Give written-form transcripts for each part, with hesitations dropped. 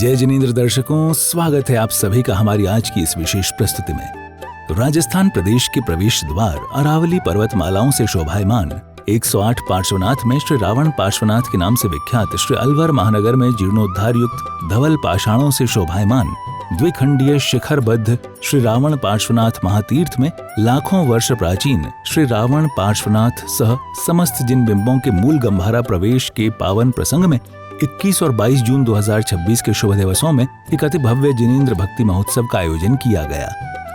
जय जिनेंद्र दर्शकों, स्वागत है आप सभी का हमारी आज की इस विशेष प्रस्तुति में। राजस्थान प्रदेश के प्रवेश द्वार अरावली पर्वतमालाओं से शोभायमान 108 पार्श्वनाथ में श्री रावण पार्श्वनाथ के नाम से विख्यात श्री अलवर महानगर में जीर्णोद्धार युक्त धवल पाषाणों से शोभायमान द्विखंडीय शिखरबद्ध श्री रावण पार्श्वनाथ महातीर्थ में लाखों वर्ष प्राचीन श्री रावण पार्श्वनाथ सह समस्त जिन बिंबों के मूल गंभारा प्रवेश के पावन प्रसंग में 21 और 22 जून 2026 के शुभ दिवसों में एक अति भव्य जिनेंद्र भक्ति महोत्सव का आयोजन किया गया।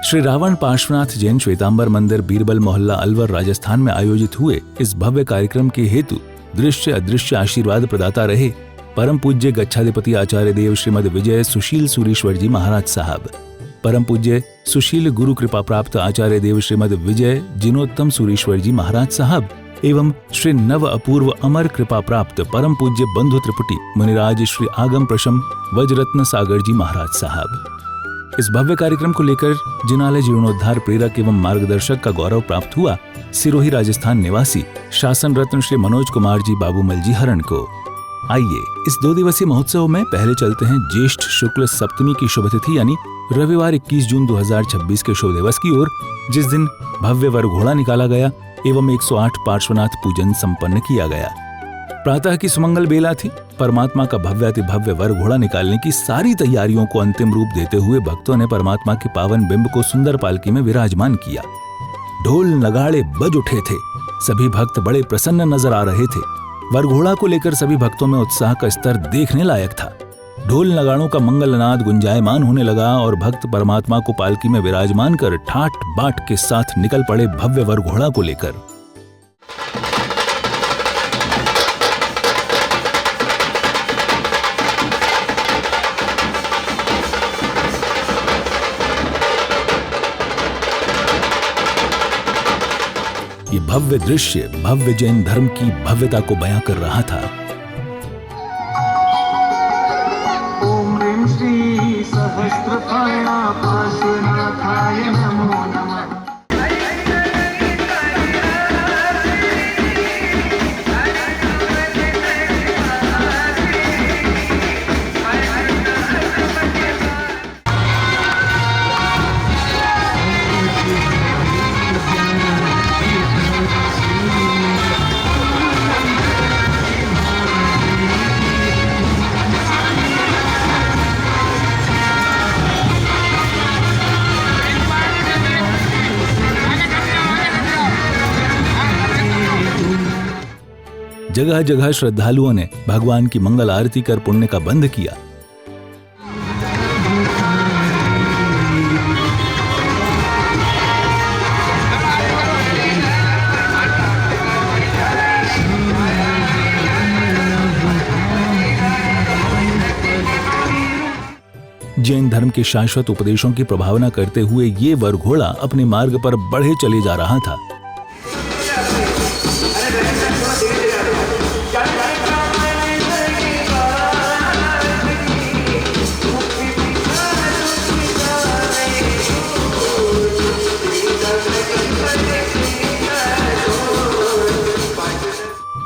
श्री रावण पार्श्वनाथ जैन श्वेतांबर मंदिर बीरबल मोहल्ला अलवर राजस्थान में आयोजित हुए इस भव्य कार्यक्रम के हेतु दृश्य अदृश्य आशीर्वाद प्रदाता रहे परम पूज्य गच्छाधिपति आचार्य देव श्रीमद विजय सुशील सूरीश्वर जी महाराज साहब, परम पूज्य सुशील गुरु कृपा प्राप्त आचार्य देव श्रीमद विजय जिनोत्तम सूरीश्वर जी महाराज साहब एवं श्री नव अपूर्व अमर कृपा प्राप्त परम पूज्य बंधु त्रिपुटी मुनिराज श्री आगम प्रशम वज्ररत्न सागर जी महाराज साहब। इस भव्य कार्यक्रम को लेकर जिनालय जीर्णोद्धार प्रेरक एवं मार्गदर्शक का गौरव प्राप्त हुआ सिरोही राजस्थान निवासी शासन रत्न श्री मनोज कुमार जी बाबूमल जी हरण को। आइए इस 2 दिवसीय महोत्सव में पहले चलते हैं ज्येष्ठ शुक्ल सप्तमी की शुभ तिथि यानी रविवार 21 जून 2026 के शुभ दिवस की ओर, जिस दिन भव्य वर घोड़ा निकाला गया एवं 108 पार्श्वनाथ पूजन संपन्न किया गया। प्रातः की सुमंगल बेला थी। परमात्मा का भव्य अति भव्य वर घोड़ा निकालने की सारी तैयारियों को अंतिम रूप देते हुए भक्तों ने परमात्मा के पावन बिंब को सुंदर पालकी में विराजमान किया। ढोल नगाड़े बज उठे थे। सभी भक्त बड़े प्रसन्न नजर आ रहे थे। वर घोड़ा को लेकर सभी भक्तों में उत्साह का स्तर देखने लायक था। ढोल नगाड़ों का मंगलनाद गुंजायमान होने लगा और भक्त परमात्मा को पालकी में विराजमान कर ठाट बाट के साथ निकल पड़े भव्य वर घोड़ा को लेकर। ये भव्य दृश्य भव्य जैन धर्म की भव्यता को बयां कर रहा था। सहस्त्रपाणा पार्श्वनाथाय नमो नमः। जगह जगह श्रद्धालुओं ने भगवान की मंगल आरती कर पुण्य का बंध किया। जैन धर्म के शाश्वत उपदेशों की प्रभावना करते हुए ये वर घोड़ा अपने मार्ग पर बढ़े चले जा रहा था।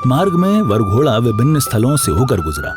मार्ग में वर घोड़ा विभिन्न स्थलों से होकर गुजरा।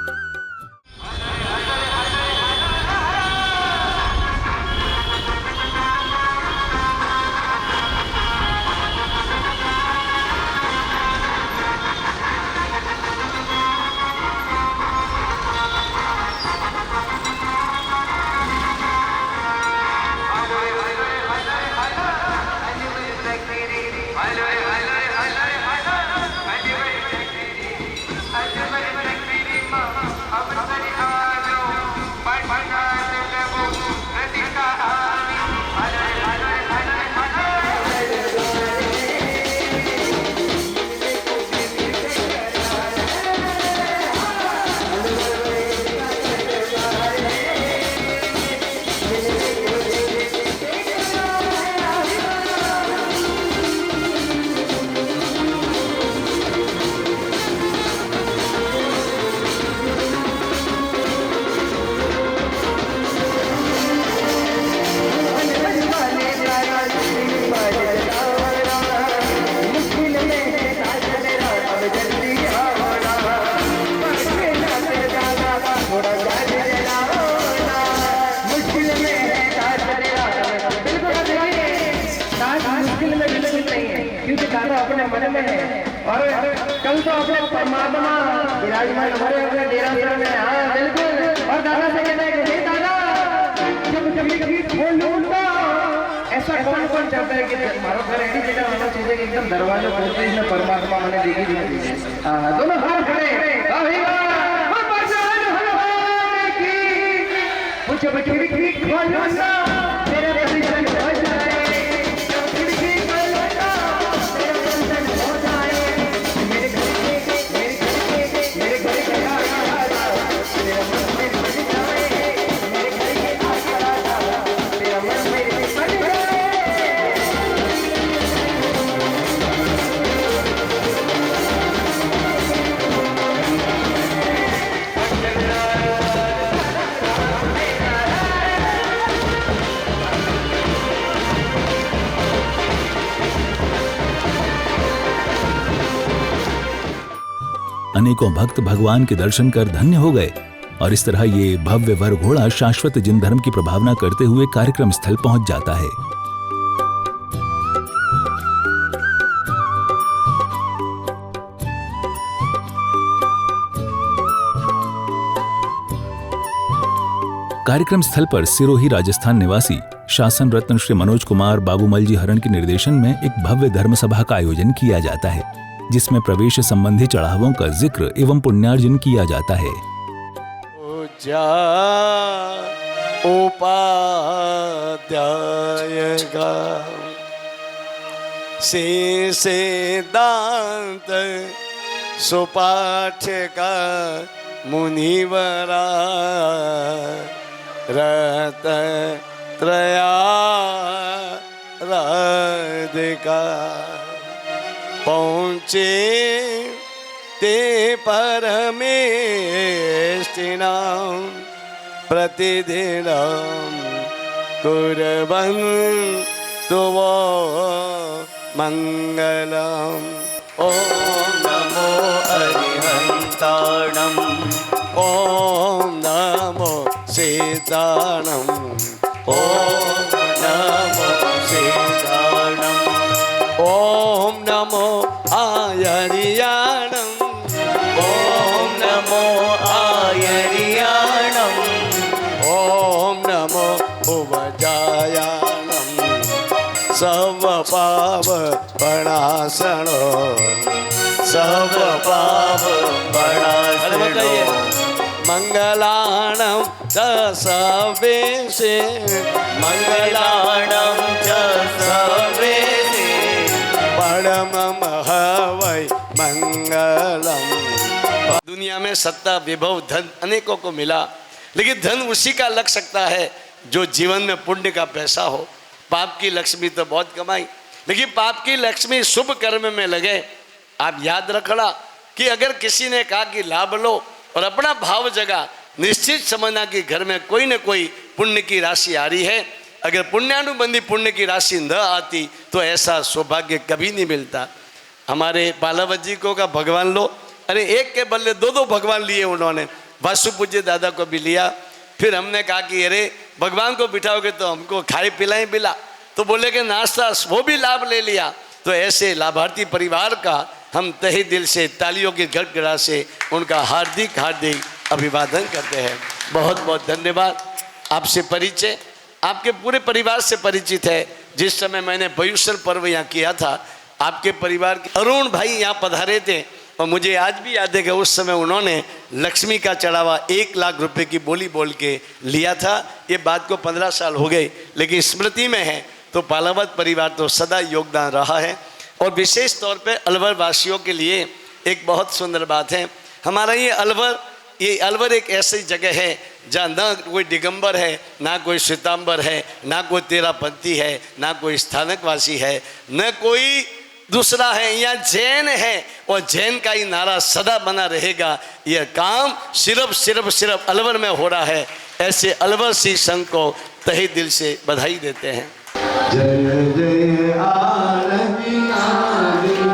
मन में है। और कल तो अपने परमात्मा विराजमान हमारे अपने डेरा में। हाँ बिल्कुल। और दादा से कहते हैं कि दादा जब कभी खोल लूंगा ऐसा कौन कौन चाहता है कि मारो घर ऐसी जगह होना चाहिए कि एकदम दरवाजा खोलते ही इसमें परमात्मा मैंने देखी थी। हाँ दोनों हाथ खड़े कुछ खिड़की खोलूंगा तेरे दर्शन हो जाए, खिड़की खोलूंगा तेरे दर्शन हो जाए, मेरे घर के मेरे घर के आजा तेरा मन में बस जाए, मेरे घर के आजा तेरा मन में बस जाए। अनेकों भक्त भगवान के दर्शन कर धन्य हो गए और इस तरह ये भव्य वर घोड़ा शाश्वत जिन धर्म की प्रभावना करते हुए कार्यक्रम स्थल पहुंच जाता है। कार्यक्रम स्थल पर सिरोही राजस्थान निवासी शासन रत्न श्री मनोज कुमार बाबूमल जी हरण के निर्देशन में एक भव्य धर्म सभा का आयोजन किया जाता है, जिसमें प्रवेश संबंधी चढ़ावों का जिक्र एवं पुण्यार्जन किया जाता है। उपाध्याय से दांत सुपाठ का मुनिवरा रत त्रया राधिका पहुँचे ते परमेष्टिनां प्रतिदिनं कुर्वन्तु वो मङ्गलम्। ॐ नमो अरिहन्ताणम् ॐ नमो सीताणम् ॐ नमो सीताणम् ॐ नमो आयर्याणम् ॐ नमो आयर्याणम् ॐ नमो उपजायाणम् सर्व पाप प्रणाशनो सर्व पाप प्रणाशनो मंगलाणं च सर्वेशे मंगलाणं च सर्वेशे परमं हवै मंगलम। दुनिया में सत्ता विभव धन अनेकों को मिला, लेकिन धन उसी का लग सकता है जो जीवन में पुण्य का पैसा हो। पाप की लक्ष्मी तो बहुत कमाई, लेकिन पाप की लक्ष्मी शुभ कर्म में लगे। आप याद रखना कि अगर किसी ने कहा कि लाभ लो और अपना भाव जगा, निश्चित समझना कि घर में कोई न कोई पुण्य की राशि आ रही है। अगर पुण्यानुबंधी पुण्य की राशि न आती तो ऐसा सौभाग्य कभी नहीं मिलता। हमारे बालावत जी को का भगवान लो, अरे एक के बदले दो दो भगवान लिए उन्होंने। वासु पूज्य दादा को भी लिया। फिर हमने कहा कि अरे भगवान को बिठाओगे तो हमको खाए पिलाएं पिला, तो बोले कि नाश्ता, वो भी लाभ ले लिया। तो ऐसे लाभार्थी परिवार का हम तहे दिल से तालियों की गड़गड़ा से उनका हार्दिक हार्दिक अभिवादन करते हैं। बहुत बहुत धन्यवाद। आपसे परिचय, आपके पूरे परिवार से परिचित है। जिस समय मैंने बयुसर पर्व यहाँ किया था, आपके परिवार के अरुण भाई यहाँ पधारे थे और मुझे आज भी याद है कि उस समय उन्होंने लक्ष्मी का चढ़ावा 1 लाख रुपए की बोली बोल के लिया था। ये बात को 15 साल हो गए, लेकिन स्मृति में है। तो पालावत परिवार तो सदा योगदान रहा है। और विशेष तौर पे अलवर वासियों के लिए एक बहुत सुंदर बात है। हमारा ये अलवर एक ऐसी जगह है जहाँ ना कोई दिगंबर है, ना कोई श्वेतांबर है, ना कोई तेरापंथी है, ना कोई स्थानकवासी है, न कोई दूसरा है। यहाँ जैन है और जैन का ही नारा सदा बना रहेगा। यह काम सिर्फ अलवर में हो रहा है। ऐसे अलवर सी संघ को तहे दिल से बधाई देते हैं। जय जय आरती आरती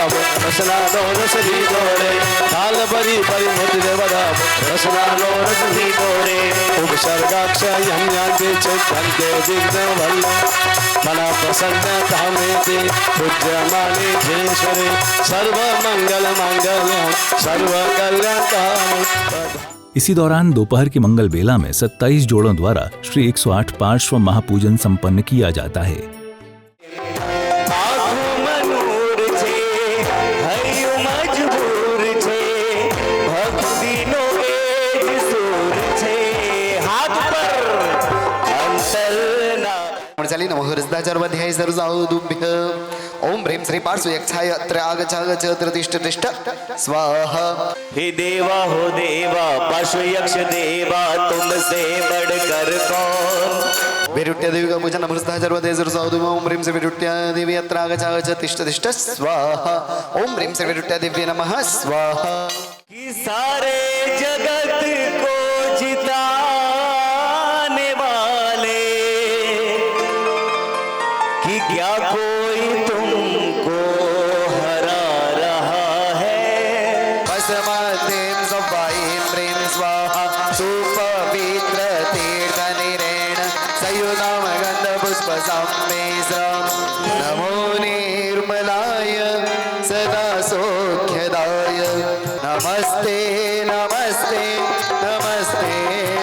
વધાવો રસનાનો રસ લીધો રે થાલ ભરી ભરી મોતી વધાવો રસનાનો રસ લીધો રે ઉપસર્ગાક્ષયમ યાંતે ચંતે વિઘ્ન વલ્લભ મન પ્રસન્ન ધામેતે પૂજ્યમાને જેશ્વરે સર્વ મંગલ માંગલ્યમ સર્વ કલ્યાણકામ। इसी दौरान दोपहर की मंगल बेला में 27 जोड़ों द्वारा श्री 108 पार्श्व महापूजन संपन्न किया जाता है। नमो हृदयाचार्याध्याय सर्वसाधुभ्य ओम ह्रीं श्री पार्श्व यक्षाय अत्र आगच्छ तिष्ठ तिष्ठ स्वाहा। हे देवा हो देवा पार्श्व यक्ष देवा तुमसे बढ़कर कौन। विरुट्या देवी का पूजन नमो हृदयाचार्याध्याय सर्वसाधुभ्य ओम ह्रीं श्री विरुट्या देवी अत्र आगच्छ तिष्ठ तिष्ठ स्वाहा। ओम ह्रीं श्री विरुट्या देवी नमः स्वाहा। कि सारे जगत को जिताने वाले कि क्या कोई तुमको हरा रहा है। भस्मदें सवाईं ह्रीं स्वाहा सुपवित्र तीर्थनिरेण सयुधाम गन्धपुष्प सम्मिश्रं नमो निर्मलाय सदा सौख्यदाय नमस्ते नमस्ते नमस्ते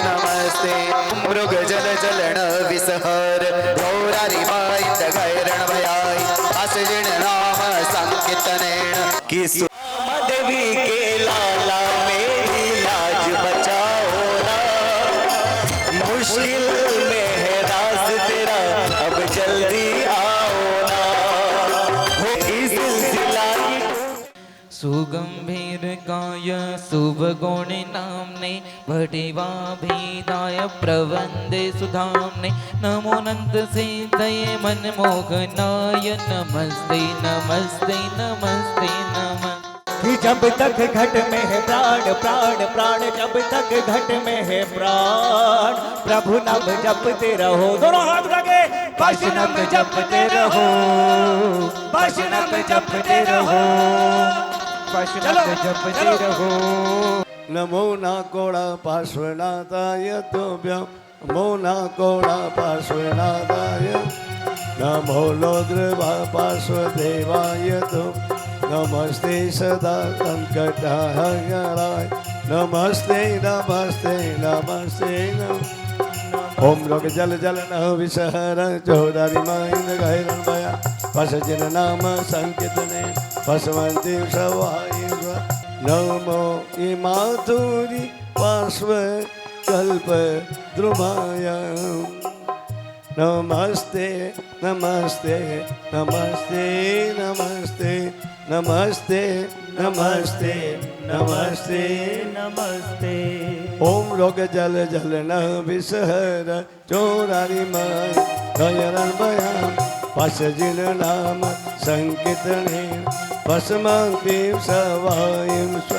नमस्ते। मृगजल चलन विसहर गौरारिमाय गैरण भयाय असजिण नाम संकीर्तनेन कि देवी के लाला मेरी लाज बचाओ ना। मुश्किल में है राज तेरा अब जल्दी आओ ना। हो इस सिलसिला सुगंभीर काय शुभ गुण नामने भटिवा भेदाय प्रवंदे सुधामने नमो नंद से दये मन मोहनाय नमस्ते नमस्ते नमस्ते नमः। कि जब तक घट में है प्राण प्राण प्राण जब तक घट में है प्राण प्रभु नाम जपते रहो। दोनों हाथ लगे बस नाम जपते रहो बस नाम जपते रहो बस नाम जपते रहो। नमो नाकोड़ा पार्श्वनाथाय तुभ्यं नमो नाकोड़ा पार्श्वनाथाय नमो लोद्रवा पार्श्वदेवाय तुभ्यं नमस्ते सदा संकटहराय नमस्ते नमस्ते नमस्ते नमः। ओम लोक जल जल न विसहर चौदारिमाइन गैरन भया पशजिन नाम संकीर्तने पशवंती सवाई नमो इमातुरी पार्श्व कल्प द्रुमाय नमस्ते नमस्ते नमस्ते नमस्ते नमस्ते नमस्ते नमस्ते नमस्ते। ओम लोक जल जल न विसहर चोरारी माय गयरन भयाम पशजिन नाम संकीर्तने पशमंतीं सवाईं स्व।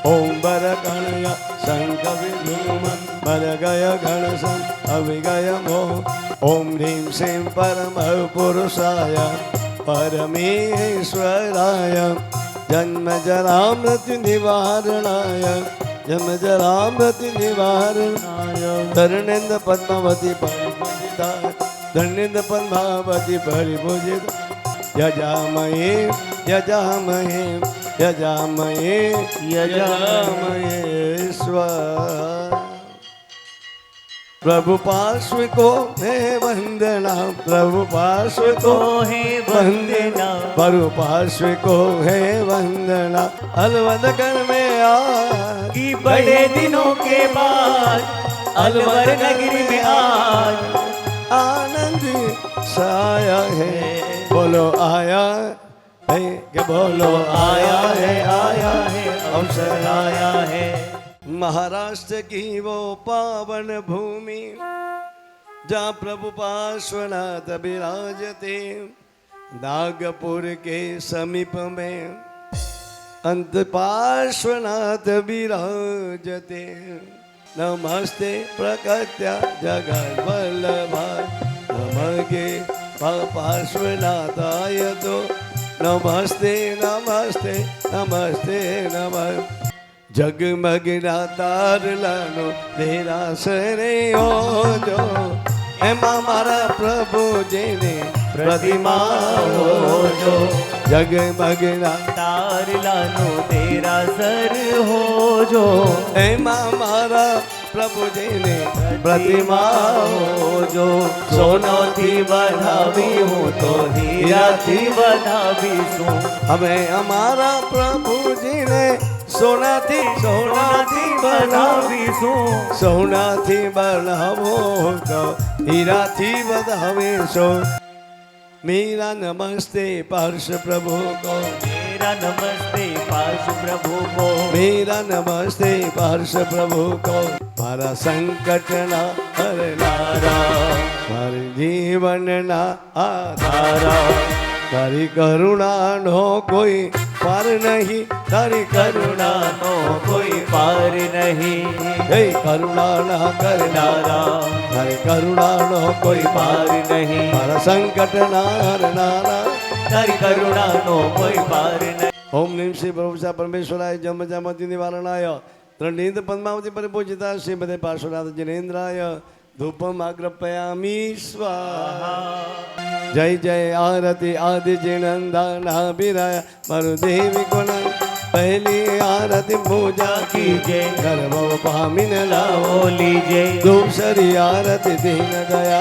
ओम बर गणय शंख विधुम बर गय गण सं अविगय मो। ओम ह्रीं श्रीं परम पुरुषाय परमेश्वराय जन्म जरा मृत्यु निवारणाय जन्म जरा मृत्यु निवारणाय धरणेन्द्र पद्मावती परिपूजिता धरणेन्द्र पद्मावती परिपूजिता यजामहे यजामहे यजामहे यजामहे स्व। प्रभु पार्श्व को है वंदना प्रभु पार्श्व को है वंदना प्रभु पार्श्व को है वंदना अलवद कर में आ कि बड़े दिनों के बाद अलवर नगरी में आज आनंद साया है बोलो आया है कि बोलो आया है अवसर आया है। महाराष्ट्र की वो पावन भूमि जहाँ प्रभु पार्श्वनाथ विराजते नागपुर के समीप में अंत पार्श्वनाथ विराजते। नमस्ते प्रकट्या जगत वल्लभा नमगे पार्श्वनाथाय तो नमस्ते नमस्ते नमस्ते नमस्ते જગમગના તારલાનો દેરાસરે ઓજો એમાં મારા પ્રભુજીને પ્રતિમા હોજો જગમગના તારલાનો દેરાસર હોજો એમાં મારા પ્રભુજીને પ્રતિમા હોજો સોનાથી બનાવી હું તો હીરાથી બનાવીશું અમે અમારા પ્રભુજીને સોનાથી બનાવીશું સોનાથી બનાવો તો હીરાથી બનાવીશો मीरा नमस्ते पार्श प्रभु को मेरा नमस्ते पार्श प्रभु को मेरा नमस्ते पार्श प्रभु को मारा संकटना हरनारा मारे जीवनना आधारा तारी करुणानो कोई पार नहीं तारी करुणानो कोई पार नहीं हे करुणाना करनारा तारी करुणानो कोई पार नहीं मारा संकटना हरनारा तारी करुणानो कोई पार नहीं ओम नीम श्री प्रभुषा परमेश्वराय जम जामति निवारणाय त्रणेन्द्र पद्मावती परिपूजिता श्रीमते पार्श्वनाथ जिनेन्द्राय धूपम आग्रपयामी स्वाहा जय जय आरती आदि जिनंदनाभिराय मरुदेवी गुण पहली आरती पूजा कीजिए गर्भ पामिन लाओ लीजिए दूसरी आरती दीन दया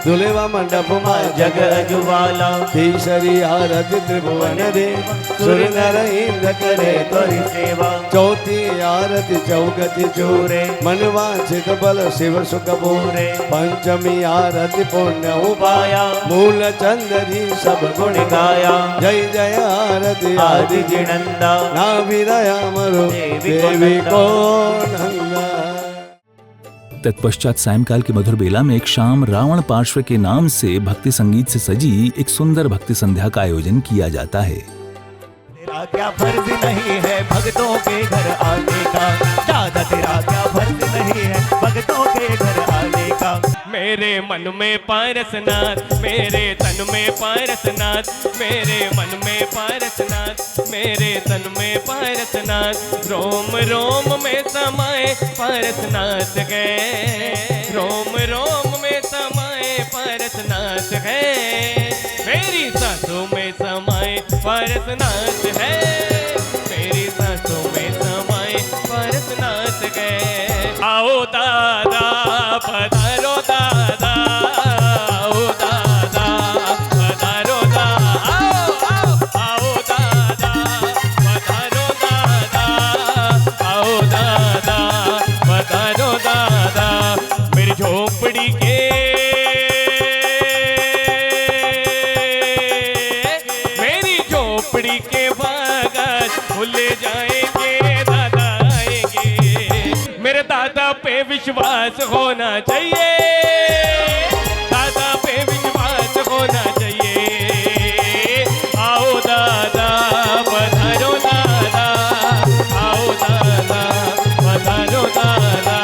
दुलेवा मंडप माय जग अजुवाला तीसरी आरती त्रिभुवन देव सुर नर इंद्र करे तोरी सेवा चौथी आरती चौगति चूरे मनवांचित बल शिव सुख पूरे पंचमी आरती पुण्य उपाया मूल चंदरी सब गुण गाया जय जय आरती आदि जिनंदा नाभिराया मरो देवी को नंदा। तत्पश्चात सायंकाल की मधुर बेला में एक शाम रावण पार्श्व के नाम से भक्ति संगीत से सजी एक सुंदर भक्ति संध्या का आयोजन किया जाता है। तेरा क्या फर्ज नहीं है भक्तों के घर आने का दादा तेरा क्या फर्ज नहीं है भक्तों के घर आने का मेरे मन में पारसनाथ मेरे तन में पारसनाथ मेरे मन में पारसनाथ मेरे तन में पारसनाथ रोम रोम में समाए पारसनाथ गए रोम रोम में समाए पारसनाथ है मेरी सासों में समाए पारसनाथ है मेरी सासों में समाए पारसनाथ गए आओ दादा पधारो दादा आओ दादा पधारो दादा आओ दादा पधारो दादा आओ दादा पधारो दादा मेरी झोपड़ी के मेरी झोपड़ी के बागान खुल जाएंगे दादा आएंगे मेरे दादा पे विश्वास होना चाहिए दादा पे विश्वास होना चाहिए आओ दादा पधारो दादा आओ दादा पधारो दादा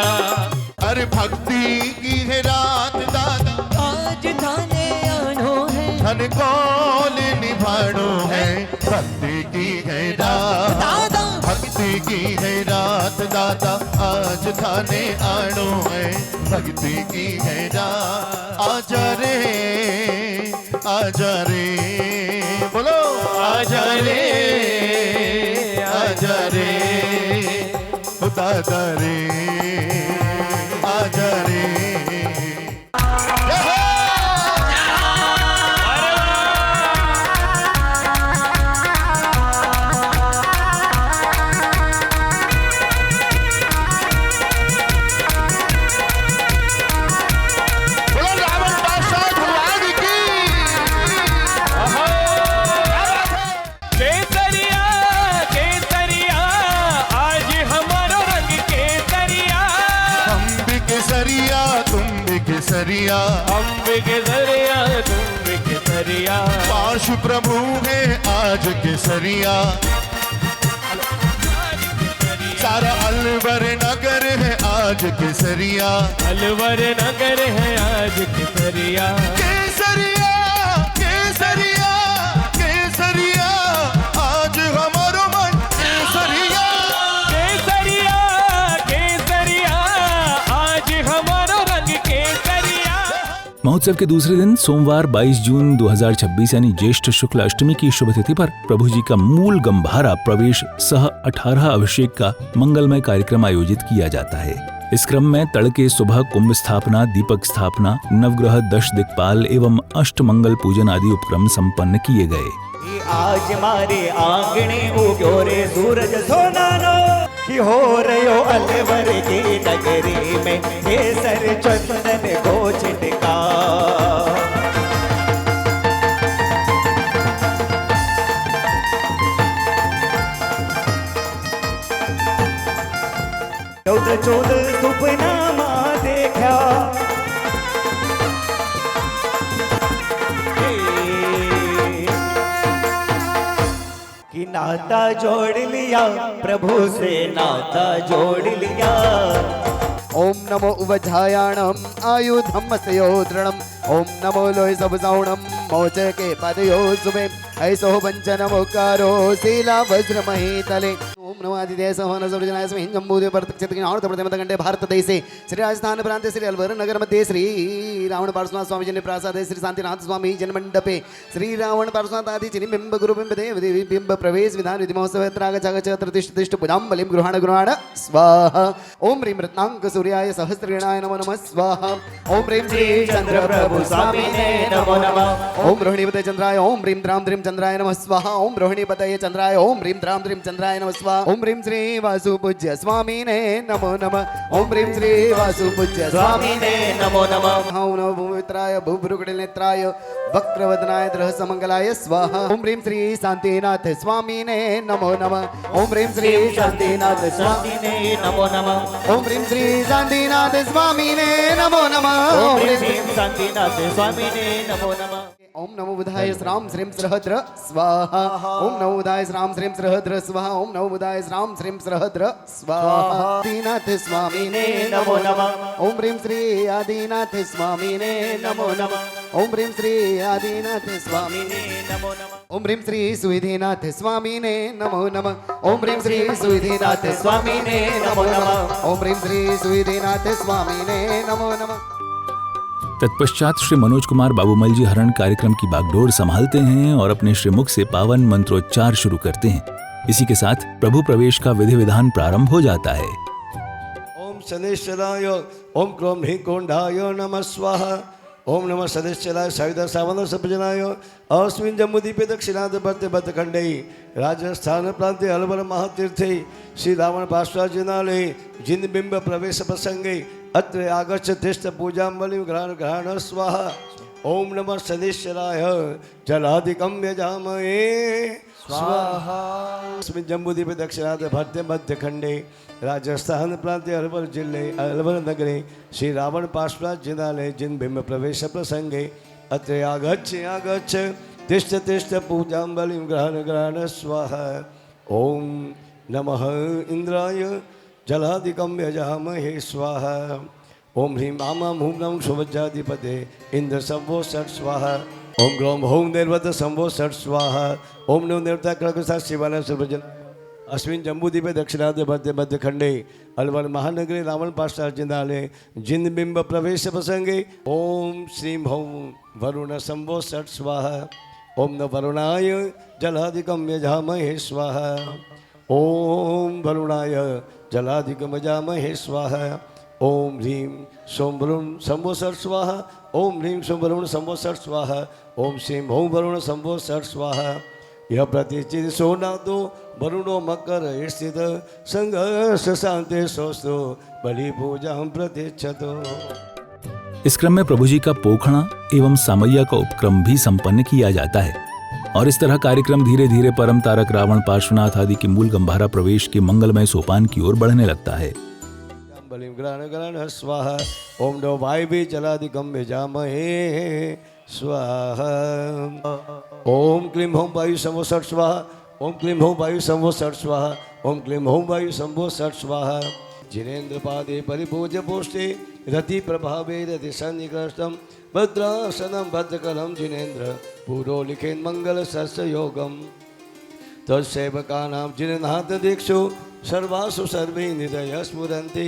अरे भक्ति की है रात दादा आज थाने आनो है धन कौन निभानो है भक्ति की है रात दादा भक्ति की है रात दादा आज थाने आनो है भक्ति की है रात आजा रे बोलो आजा रे ओ दादा रे आजा रे केसरिया केसरिया आज हमारो रंग केसरिया हम भी केसरिया तुम भी केसरिया हम भी केसरिया तुम भी केसरिया पार्श्व प्रभु है आज केसरिया सारा अलवर नगर है आज केसरिया अलवर नगर है आज केसरिया केसरिया केसरिया केसरिया महोत्सव के दूसरे दिन सोमवार 22 जून 2026 यानी ज्येष्ठ शुक्ल अष्टमी की शुभ तिथि पर प्रभु जी का मूल गंभारा प्रवेश सह 18 अभिषेक का मंगलमय कार्यक्रम आयोजित किया जाता है। इस क्रम में तड़के सुबह कुंभ स्थापना, दीपक स्थापना, नवग्रह 10 दिक्पाल एवं अष्ट मंगल पूजन आदि उपक्रम संपन्न किए गए। आज मारे आंगणे उग्यो रे सूरज सोनानो कि हो रयो अलवर की नगरी में केसर चंदन को छिटका। चौद सुपना मां देखा कि नाता जोड़ लिया प्रभु से, नाता जोड़ लिया। ओम नमो उवझायाणम आयुधम सयो दृढ़म। ओम नमो लोय सबसाउणम मोच के पदयो सुमे। ऐसो पंचन मुकारो शीला वज्र महीतले। ओम नमो आदिदेव सहन सर्वजनाय स्महि जम्बूद्वीप प्रत्यक्षित प्रतिमतकंडे भारत देशे श्री राजस्थान प्रांत श्री अलवर नगर मध्य श्री रावण पार्श्वनाथ स्वामी जन प्रासाद श्री शांतिनाथ स्वामी जन मंडपे श्री रावण पार्श्वनाथ आदि चिनि बिंब गुरु बिंब देव देवी बिंब प्रवेश विधान विधि महोत्सव त्रागच प्रतिष्ठित पूजाम बलिम गृहाण स्वाहा। ओम ह्रीं रत्नांक सूर्याय सहस्रगणाय नमो नमः स्वाहा। ओम ह्रीं श्री चंद्र प्रभु स्वामी नमो नमः। ओम रोहिणीपते चंद्राय ओम ह्रीं द्रां द्रीं चंद्राय नमः स्वाहा। ओम रोहिणीपतये चंद्राय ओम ह्रीं द्रां द्रीं चंद्राय नमः स्वाहा। ओम ह्रीं श्री वासुपूज्य स्वामी नमो नमः। ओम ह्रीं श्री वासुपूज्य स्वामी नमो नमः। ओम नमो भूमित्राय भूभृकुटिल नेत्राय वक्रवदनाय द्रह समंगलाय स्वाहा। ओम ह्रीं श्री शांतिनाथ स्वामी नमो नमः। ओम ह्रीं श्री शांतिनाथ स्वामी नमो नमः। ओम ह्रीं श्री शांतिनाथ स्वामी नमो नमः। ओम ह्रीं शांतिनाथ स्वामी नमो नमः। ओम नमो बुधाय श्राम श्रीं श्रहद्र स्वाहा। ओम नमो बुधाय श्राम श्रीं श्रहद्र स्वाहा। ओम नमो बुधाय श्राम श्रीं श्रहद्र स्वाहा। आदिनाथ स्वामी नमो नमः। ओम ह्रीं श्री आदिनाथ स्वामी नमो नमः। ओम ह्रीं श्री आदिनाथ स्वामी नमो नमः। ओम ह्रीं श्री सुविधिनाथ स्वामी नमो नमः। ओम ह्रीं श्री सुविधिनाथ स्वामी नमो नमः। ओम ह्रीं श्री सुविधिनाथ स्वामी नमो नमः। तत्पश्चात श्री मनोज कुमार बाबूमल जी हरण कार्यक्रम की बागडोर संभालते हैं और अपने श्रीमुख से पावन मंत्रोच्चार शुरू करते हैं। इसी के साथ प्रभु प्रवेश का विधि विधान प्रारंभ हो जाता है। ओम सदेश्वराय ओम क्रोम ह्रीं कोंडाय नमः स्वाहा। ओम नमः सदेश्वराय सायुध सावध सपजनाय। अस्मिन् जम्बूद्वीपे दक्षिणाद भद्र खंडे राजस्थान प्रांते अलवर महातीर्थे श्री रावण पार्श्वनालये जिन बिंब प्रवेश प्रसंगे अत्र आगच्छ तिष्ठ पूजांबलिं ग्रहण स्वाहा। ओम नमः सदेश्वराय जलाधिकं यजामहे स्वाहा। अस्मिन् जम्बूद्वीपे दक्षिणाद मध्य खंडे राजस्थान प्रांते अलवर जिले अलवर नगरे श्री रावण पार्श्वनालये जिन बिंब प्रवेश प्रसंगे अत्र आगच्छ तिष्ठ पूजांबलिं ग्रहण स्वाहा। ओम नमः इंद्राय जलाधिकं यजामहे स्वाहा। ओम ह्रीं आमां हूं नम सुवज्राधिपते इंद्र संभो षट् स्वाहा। ओम ग्रोम होम निर्वत संभो षट् स्वाहा। ओम नमो देवता कड़कसा शिवालय सर्वजन। अस्मिन् जम्बूद्वीपे दक्षिणाद मध्य खंडे अलवर महानगरे रावण पार्श्वनालये जिन बिंब प्रवेश प्रसंगे ओम श्रीं हौं वरुण संभो षट् स्वाहा। ओम न वरुणाय जलाधिकं यजामहे स्वाहा। ओम वरुणाय जलाधिकं यजामहे स्वाहा। ओम ह्रीं सोम वरुण संभो षट् स्वाहा। ओम ह्रीं सोम वरुण संभो षट् स्वाहा। ओम श्रीं हौं वरुण संभो षट् स्वाहा। यह प्रतिचित सोनादो वरुणो मकर स्थित संघर्ष शांति सोस्तो बलि पूजा प्रतिच्छतो। इस क्रम में प्रभु जी का पोखणा एवं सामैया का उपक्रम भी संपन्न किया जाता है और इस तरह कार्यक्रम धीरे धीरे परम तारक रावण पार्श्वनाथ आदि के मूल गंभारा प्रवेश के मंगलमय सोपान की ओर बढ़ने लगता है। बलिं ग्रहण स्वाहा। ओम नमो वायवे जलाधिकं यजामहे स्वाहा। ओम क्लीं हौं वायु संभो षट् स्वाहा। ओम क्लीं हौं वायु संभो षट् स्वाहा। ओम क्लीं हौं वायु संभो षट् स्वाहा। जिनेन्द्र पादे परिपूज्य पोष्टे रति प्रभावे रति सन्निकृष्टं भद्रासनं भद्रकरं जिनेन्द्र पूरो लिखेन मंगल सस्य योगम। तत्सेवकानां जिननाथ दीक्षु सर्वासु सर्वे निधय स्फुरन्ति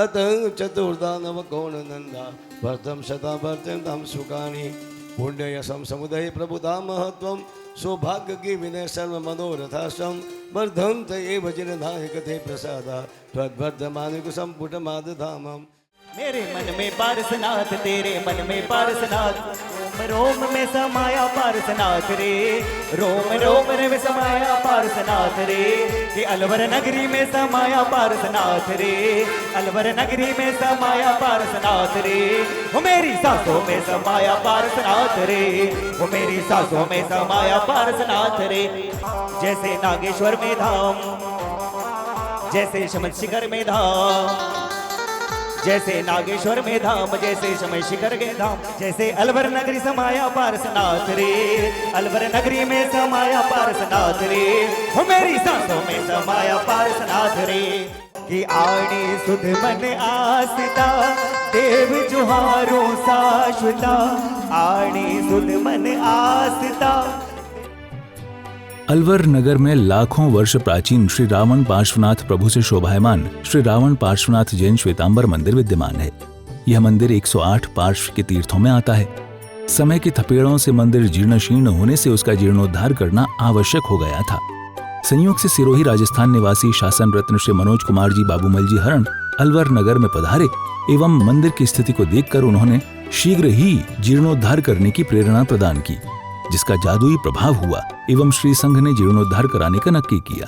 अतः चतुर्धा नव कोण नंदा भर्तम शता भर्त्यंतम सुखानि पुण्ययशम समुदय प्रभुता महत्वम सौभाग्य की विनय सर्व मनोरथाश्रम वर्धंत एव जिननायक ते प्रसादा त्वद्वर्धमानिक संपुट मादधामम। मेरे मन में पारसनाथ, तेरे मन में पारसनाथ, रोम रोम में समाया पारसनाथ रे, रोम रोम में समाया पारसनाथ रे, कि अलवर नगरी में समाया पारसनाथ रे, अलवर नगरी में समाया पारसनाथ रे, वो मेरी सांसों में समाया पारसनाथ रे, वो मेरी सांसों में समाया पारसनाथ रे। जैसे नागेश्वर में धाम, जैसे शमन शिखर में धाम, जैसे नागेश्वर में धाम, जैसे शमय शिखर के धाम, जैसे अलवर नगरी समाया पारसनाथ रे, अलवर नगरी में समाया पारसनाथ रे, हो मेरी सांसों में समाया पारसनाथ रे। कि आणी सुध मन आस्था देव जुहारों शाश्वता, आणी सुध मन आस्था। अलवर नगर में लाखों वर्ष प्राचीन श्री रावण पार्श्वनाथ प्रभु से शोभायमान श्री रावण पार्श्वनाथ जैन श्वेतांबर मंदिर विद्यमान है। यह मंदिर 108 पार्श्व के तीर्थों में आता है। समय की थपेड़ों से मंदिर जीर्ण शीर्ण होने से उसका जीर्णोद्धार करना आवश्यक हो गया था। संयोग से सिरोही राजस्थान निवासी शासन रत्न श्री मनोज कुमार जी बाबूमल जी हरण अलवर नगर में पधारे एवं मंदिर की स्थिति को देखकर उन्होंने शीघ्र ही जीर्णोद्धार करने की प्रेरणा प्रदान की, जिसका जादुई प्रभाव हुआ एवं श्री संघ ने जीर्णोद्धार कराने का नक्की किया।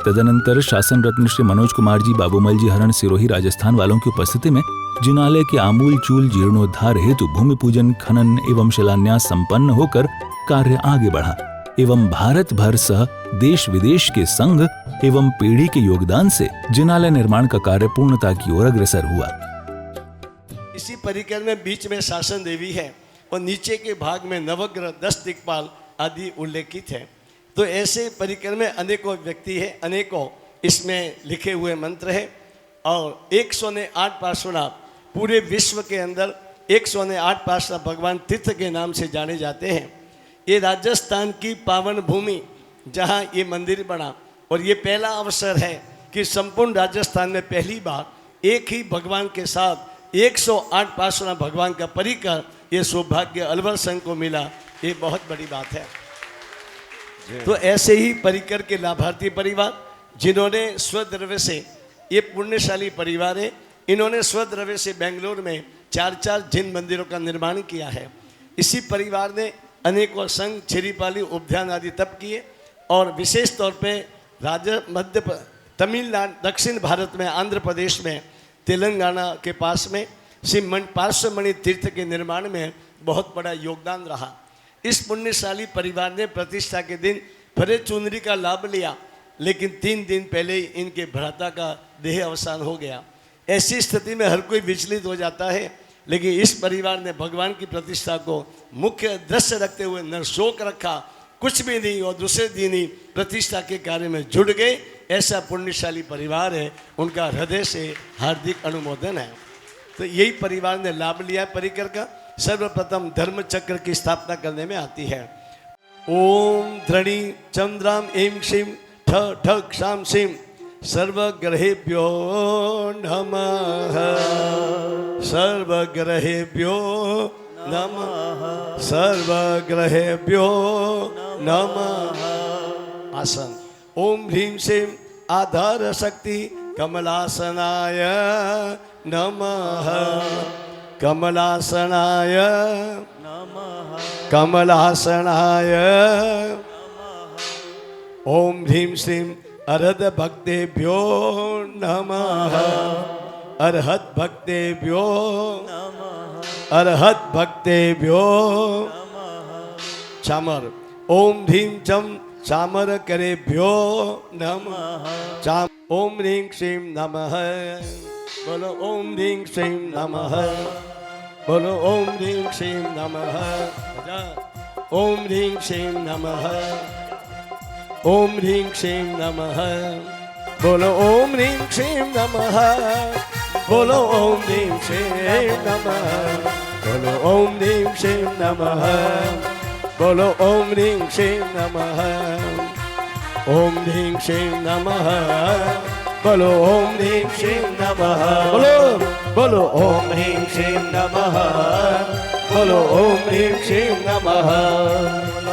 तदनंतर शासन रत्न श्री मनोज कुमार जी बाबूमल जी हरण सिरोही राजस्थान वालों की उपस्थिति में जिनालय के आमूल चूल जीर्णोद्धार हेतु भूमि पूजन खनन एवं शिलान्यास संपन्न होकर कार्य आगे बढ़ा एवं भारत भर सह देश विदेश के संघ एवं पीढ़ी के योगदान से जिनालय निर्माण का कार्य पूर्णता की ओर अग्रसर हुआ। इसी परिकर में बीच में शासन देवी है और नीचे के भाग में नवग्रह 10 दिक्पाल आदि उल्लेखित है। तो ऐसे परिकर में अनेकों व्यक्ति है, अनेकों इसमें लिखे हुए मंत्र है और 108 पार्श्वनाथ पूरे विश्व के अंदर 108 पार्श्वनाथ भगवान तीर्थ के नाम से जाने जाते हैं। ये राजस्थान की पावन भूमि जहाँ ये मंदिर बना और ये पहला अवसर है कि संपूर्ण राजस्थान में पहली बार एक ही भगवान के साथ 108 पार्श्वनाथ भगवान का परिकर ये सौभाग्य अलवर संघ को मिला, ये बहुत बड़ी बात है। तो ऐसे ही परिकर के लाभार्थी परिवार जिन्होंने स्वद्रव्य से, ये पुण्यशाली परिवार है, इन्होंने स्वद्रव्य से बेंगलोर में 4 जिन मंदिरों का निर्माण किया है। इसी परिवार ने अनेकों संघ छिरीपाली उपध्यान आदि तप किए और विशेष तौर पे तमिलनाडु दक्षिण भारत में आंध्र प्रदेश में तेलंगाना के पास में श्री पार्श्वमणि तीर्थ के निर्माण में बहुत बड़ा योगदान रहा। इस पुण्यशाली परिवार ने प्रतिष्ठा के दिन फरे चुनरी का लाभ लिया, लेकिन 3 दिन पहले ही इनके भ्राता का देह अवसान हो गया। ऐसी स्थिति में हर कोई विचलित हो जाता है, लेकिन इस परिवार ने भगवान की प्रतिष्ठा को मुख्य दृश्य रखते हुए न शोक रखा, कुछ भी नहीं, और दूसरे दिन ही प्रतिष्ठा के कार्य में जुड़ गए। ऐसा पुण्यशाली परिवार है, उनका हृदय से हार्दिक अनुमोदन है। तो यही परिवार ने लाभ लिया परिकर का। सर्वप्रथम धर्म चक्र की स्थापना करने में आती है। ओम धृणी चंद्राम एम क्षीम ठ ठ क्षाम सीम सर्वग्रहेभ्यो नमः, सर्वग्रहेभ्यो नमः, सर्वग्रहेभ्यो नमः। आसन। ओम ह्रीं श्रीं आधार शक्ति कमलासनाय नमः, कमलासनाय नमः, कमलासनाय नमः। ओम ह्रीं श्रीं अर्हत भक्तेभ्यो नमः, अर्हत भक्तेभ्यो नमः, अर्हत भक्तेभ्यो नमः। चामर। ओम ह्रीं चं चामर करेभ्यो नमः, चाम। ओम ह्रीं श्रीं नमः, बोलो ओम ह्रीं श्रीं नमः, बोलो ओम ह्रीं श्रीं नमः, ओम ह्रीं श्रीं नमः, ओम ह्रीं श्रीं नमः, बोलो ओम ह्रीं श्रीं नमः, बोलो ओम ह्रीं श्रीं नमः, बोलो ओम ह्रीं श्रीं नमः, बोलो ओम ह्रीं श्रीं नमः, ओम ह्रीं श्रीं नमः, बोलो ओम ह्रीं श्रीं नमः, बोलो बोलो ओम ह्रीं श्रीं नमः, बोलो ओम ह्रीं श्रीं नमः।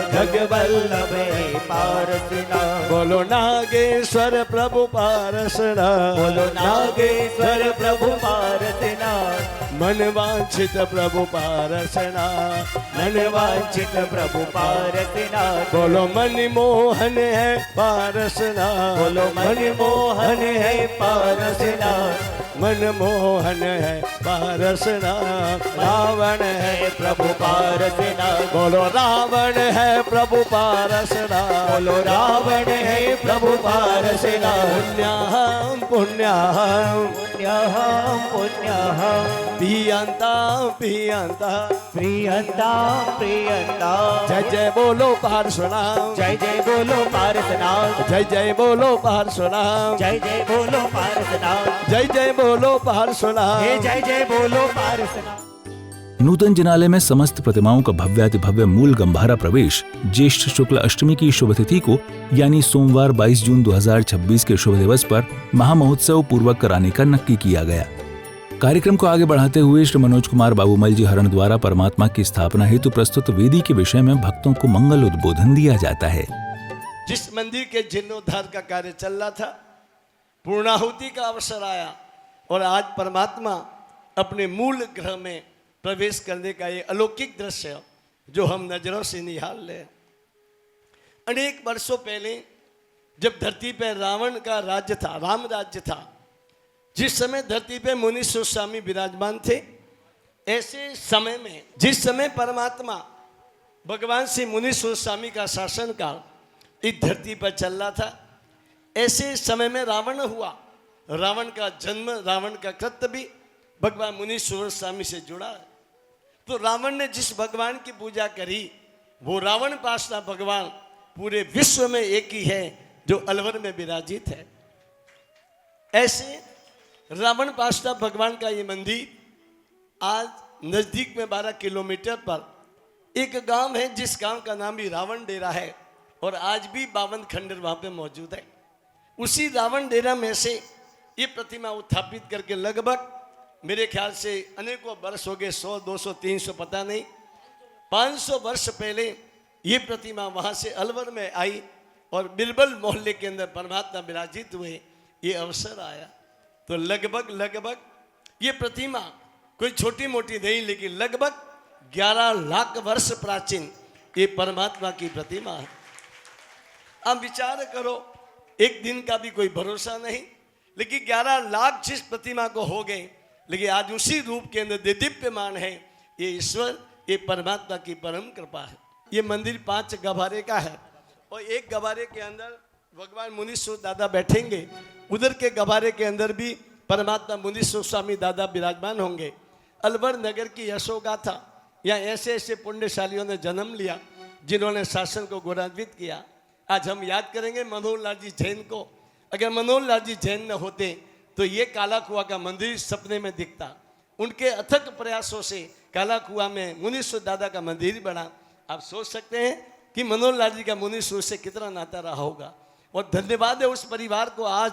जगवल्लभे पारसनाथ, बोलो नागेश्वर प्रभु पारसनाथ, बोलो नागेश्वर प्रभु पारसनाथ, मन वांछित प्रभु पारसनाथ, मन वांछित प्रभु पारसनाथ, बोलो मन मोहन है पारसनाथ, बोलो मन मोहन है पारसनाथ, मन मोहन है पारसनाथ। रावण है प्रभु पारसनाथ, बोलो रावण है प्रभु पारसनाथ, बोलो रावण है प्रभु पारसनाथ। पुण्याहं पुण्याहं पुण्यहं पुण्यहं पियंता पियंता, प्रियंता प्रियंता, जय जय बोलो पार्श्वनाथ, जय जय बोलो पारसनाथ, जय जय बोलो पार्श्वनाथ, जय जय बोलो पारसनाथ, जय जय बोलो पार्श्वनाथ। हे जय जय बोलो पारसनाथ। नूतन जिनालय में समस्त प्रतिमाओं का भव्यातिभव्य मूल गंभारा प्रवेश ज्येष्ठ शुक्ल अष्टमी की शुभ तिथि को यानी सोमवार 22 जून 2026 के शुभ दिवस पर महामहोत्सव पूर्वक कराने का नक्की किया गया। कार्यक्रम को आगे बढ़ाते हुए श्री मनोज कुमार बाबूमल जी हरण द्वारा परमात्मा की स्थापना हेतु प्रस्तुत वेदी के विषय में भक्तों को मंगल उद्बोधन दिया जाता है। जिस मंदिर के जीर्णोद्धार का कार्य चल रहा था, पूर्णाहुति का अवसर आया और आज परमात्मा अपने मूल ग्रह में प्रवेश करने का ये अलौकिक दृश्य जो हम नजरों से निहाल ले। अनेक वर्षों पहले जब धरती पर रावण का राज्य था, राम राज्य था, जिस समय धरती पे मुनि स्वामी विराजमान थे, ऐसे समय में जिस समय परमात्मा भगवान श्री मुनि स्वामी का शासन काल इस धरती पर चल रहा था, ऐसे समय में रावण हुआ। रावण का जन्म, रावण का कृत्य भी भगवान मुनि स्वामी से जुड़ा है। तो रावण ने जिस भगवान की पूजा करी, वो रावण पासना भगवान पूरे विश्व में एक ही है जो अलवर में विराजित है। ऐसे रावण पासना भगवान का ये मंदिर आज नजदीक में 12 किलोमीटर पर एक गांव है, जिस गांव का नाम भी रावण डेरा है और आज भी 52 खंडर वहां पे मौजूद है। उसी रावण डेरा में से ये प्रतिमा उत्थापित करके लगभग मेरे ख्याल से अनेकों वर्ष हो गए, 100, 200, 300 पता नहीं, 500 वर्ष पहले ये प्रतिमा वहां से अलवर में आई और बिरबल मोहल्ले के अंदर परमात्मा विराजित हुए। ये अवसर आया तो लगभग ये प्रतिमा कोई छोटी मोटी नहीं, लेकिन लगभग 11 लाख वर्ष प्राचीन ये परमात्मा की प्रतिमा है। अब विचार करो, एक दिन का भी कोई भरोसा नहीं, लेकिन 11 लाख जिस प्रतिमा को हो गए, लेकिन आज उसी रूप के अंदर दिव्यमान है। ये ईश्वर, ये परमात्मा की परम कृपा है। ये मंदिर 5 गभारे का है और एक गभारे के अंदर भगवान मुनीश्वर दादा बैठेंगे, उधर के गभारे के अंदर भी परमात्मा मुनीश्वर स्वामी दादा विराजमान होंगे। अलवर नगर की यशोगाथा, यहाँ ऐसे ऐसे पुण्यशालियों ने जन्म लिया जिन्होंने शासन को गौरवान्वित किया। आज हम याद करेंगे मनोहर लाल जी जैन को। अगर मनोहर लाल जी जैन न होते तो ये काला कुआ का मंदिर सपने में दिखता। उनके अथक प्रयासों से काला कुआ में मुनीश्वर दादा का मंदिर बना। आप सोच सकते हैं कि मनोहर लाल जी का मुनीश्वर से कितना नाता रहा होगा। और धन्यवाद है उस परिवार को आज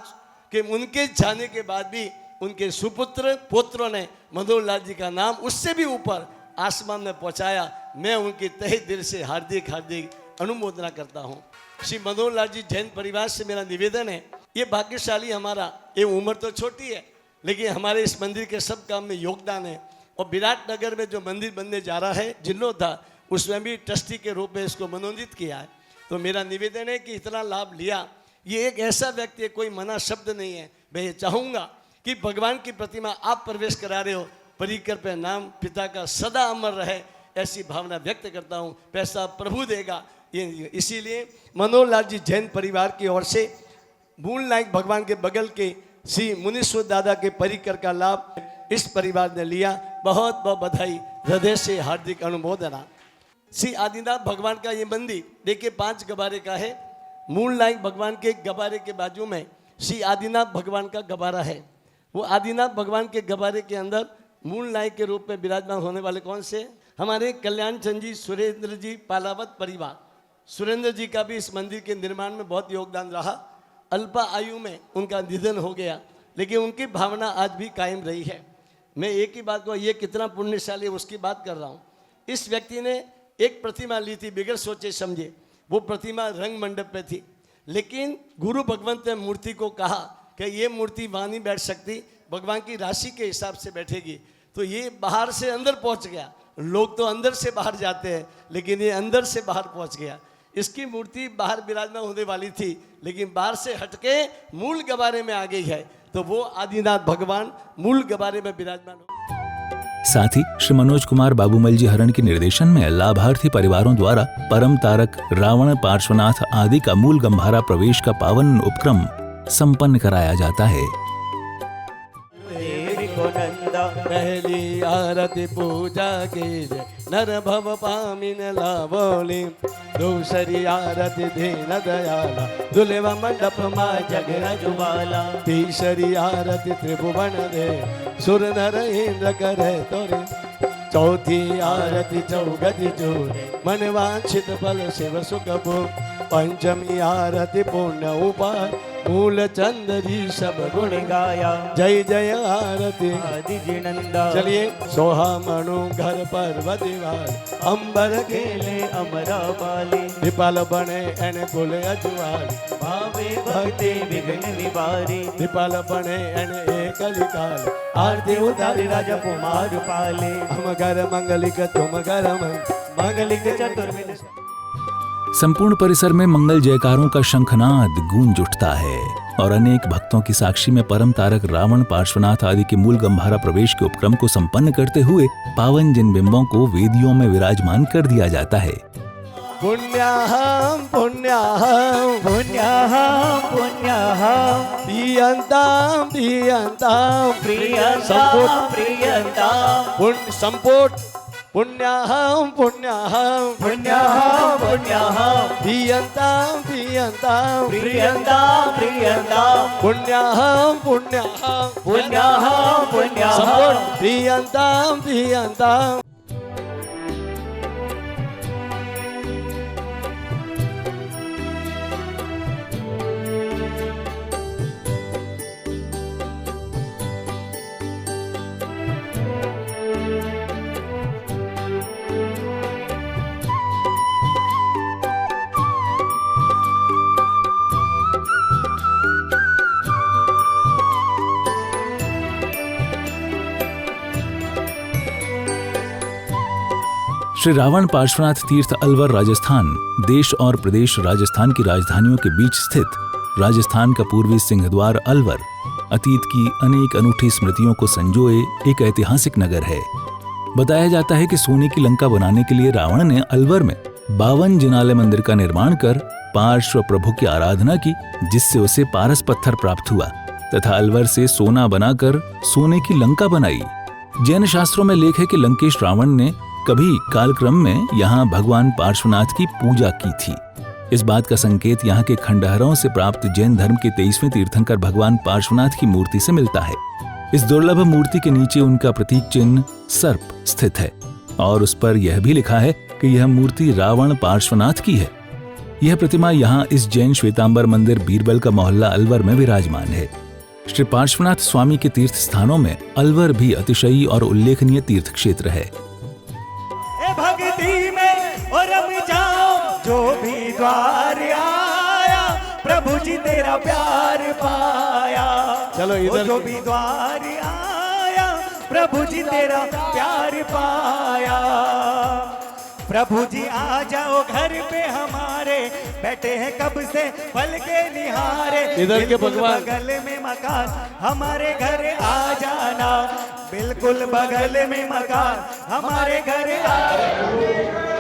कि उनके जाने के बाद भी उनके सुपुत्र पुत्रों ने मनोहर लाल जी का नाम उससे भी ऊपर आसमान में पहुंचाया। मैं उनकी तहे दिल से हार्दिक अनुमोदना करता हूं। श्री मनोहर लाल जी जैन परिवार से मेरा निवेदन है, ये भाग्यशाली हमारा, ये उम्र तो छोटी है लेकिन हमारे इस मंदिर के सब काम में योगदान है। और विराट नगर में जो मंदिर बनने जा रहा है जीर्णोद्धार, उसमें भी ट्रस्टी के रूप में इसको मनोनीत किया है। तो मेरा निवेदन है कि इतना लाभ लिया, ये एक ऐसा व्यक्ति है, कोई मना शब्द नहीं है। मैं ये चाहूँगा कि भगवान की प्रतिमा आप प्रवेश करा रहे हो, परिकर पे नाम पिता का सदा अमर रहे, ऐसी भावना व्यक्त करता हूँ। पैसा प्रभु देगा, ये इसीलिए मनोहर लाल जी जैन परिवार की ओर से मूल नायक भगवान के बगल के श्री मुनीश्वर दादा के परिकर का लाभ इस परिवार ने लिया। बहुत बहुत बधाई, हृदय से हार्दिक अनुमोदना। श्री आदिनाथ भगवान का ये मंदिर देखिए 5 गबारे का है। मूल नायक भगवान के गबारे के बाजू में श्री आदिनाथ भगवान का गबारा है। वो आदिनाथ भगवान के गबारे के अंदर मूल नायक के रूप में विराजमान होने वाले कौन से? हमारे कल्याण चंद जी, सुरेंद्र जी, पालावत परिवार। सुरेंद्र जी का भी इस मंदिर के निर्माण में बहुत योगदान रहा। अल्पा आयु में उनका निधन हो गया, लेकिन उनकी भावना आज भी कायम रही है। मैं एक ही बात को, ये कितना पुण्यशाली है उसकी बात कर रहा हूँ। इस व्यक्ति ने एक प्रतिमा ली थी बिगड़ सोचे समझे, वो प्रतिमा रंग मंडप पे थी, लेकिन गुरु भगवंत ने मूर्ति को कहा कि ये मूर्ति वहाँ नहीं बैठ सकती, भगवान की राशि के हिसाब से बैठेगी। तो ये बाहर से अंदर पहुँच गया। लोग तो अंदर से बाहर जाते हैं, लेकिन ये अंदर से बाहर पहुँच गया। इसकी मूर्ति बाहर विराजमान होने वाली थी, लेकिन बाहर से हटके मूल गबारे में आ गई है। तो वो आदिनाथ भगवान मूल गबारे में विराजमान हो। साथ ही श्री मनोज कुमार बाबूमल जी हरण के निर्देशन में लाभार्थी परिवारों द्वारा परम तारक रावण पार्श्वनाथ आदि का मूल गंभारा प्रवेश का पावन उपक्रम संपन्न कराया जाता है। पहली आरती पूजा की जय, नर भव पामिन लाभोली। दूसरी आरती दीन दयाला, दुलेवा मंडप मा जगरा जुबाला। तीसरी आरती त्रिभुवन दे, सुर नर इंद्र करे तोरे। चौथी आरती चौगति चूरे, मन वांछित फल शिव सुख भो। पंचमी आरती पुण्य उपाय, मूल चंद्री सब गुण गाया। जय जय आरती आदि जिनंदा। चलिए सोहा मनु घर पर दीवार, अंबर खेले अमरा बाली। दीपाल बने एन कुल अजवाल, भावे भक्ति विघ्न निवारी। दीपाल बने एन एक काल, आरती उतारी राजा कुमार पाले। हम घर मंगलिक तुम घर मंगलिक चतुर्विद। संपूर्ण परिसर में मंगल जयकारों का शंखनाद गूंज उठता है और अनेक भक्तों की साक्षी में परम तारक रावण पार्श्वनाथ आदि के मूल गंभारा प्रवेश के उपक्रम को संपन्न करते हुए पावन जिन बिंबों को वेदियों में विराजमान कर दिया जाता है। पुण्याहम पुण्याहम पुण्याहम पुण्याहम, प्रियंताम प्रियंताम प्रियंताम प्रियंताम, संपोट पुण्याहम पुण्याहम पुण्याहम पुण्याहम, प्रियंताम प्रियंताम प्रियंताम प्रियंताम, पुण्याहम पुण्याहम पुण्याहम पुण्याहम, प्रियंताम प्रियंताम। श्री रावण पार्श्वनाथ तीर्थ अलवर राजस्थान देश और प्रदेश राजस्थान की राजधानियों के बीच स्थित राजस्थान का पूर्वी सिंहद्वार अलवर अतीत की अनेक अनूठी स्मृतियों को संजोए एक ऐतिहासिक नगर है। बताया जाता है कि सोने की लंका बनाने के लिए रावण ने अलवर में 52 जिनालय मंदिर का निर्माण कर पार्श्व प्रभु की आराधना की, जिससे उसे पारस पत्थर प्राप्त हुआ तथा अलवर से सोना बनाकर सोने की लंका बनाई। जैन शास्त्रों में लेख है कि लंकेश रावण ने कभी कालक्रम में यहाँ भगवान पार्श्वनाथ की पूजा की थी। इस बात का संकेत यहाँ के खंडहरों से प्राप्त जैन धर्म के 23वें तीर्थंकर भगवान पार्श्वनाथ की मूर्ति से मिलता है। इस दुर्लभ मूर्ति के नीचे उनका प्रतीक चिन्ह सर्प स्थित है और उस पर यह भी लिखा है कि यह मूर्ति रावण पार्श्वनाथ की है। यह प्रतिमा यहाँ इस जैन श्वेतांबर मंदिर बीरबल का मोहल्ला अलवर में विराजमान है। श्री पार्श्वनाथ स्वामी के तीर्थ स्थानों में अलवर भी अतिशयी और उल्लेखनीय तीर्थ क्षेत्र है। भक्ति में और रम जाओ जो भी द्वार आया, प्रभु जी तेरा प्यार पाया। चलो इधर जो भी द्वार आया, प्रभु जी तेरा प्यार पाया। प्रभु जी आ जाओ घर पे हमारे, बैठे हैं कब से पल के निहारे। इधर के भगवान बगल में मकान, हमारे घर आ जाना। बिल्कुल बगल में मकान, हमारे घर आ जाना।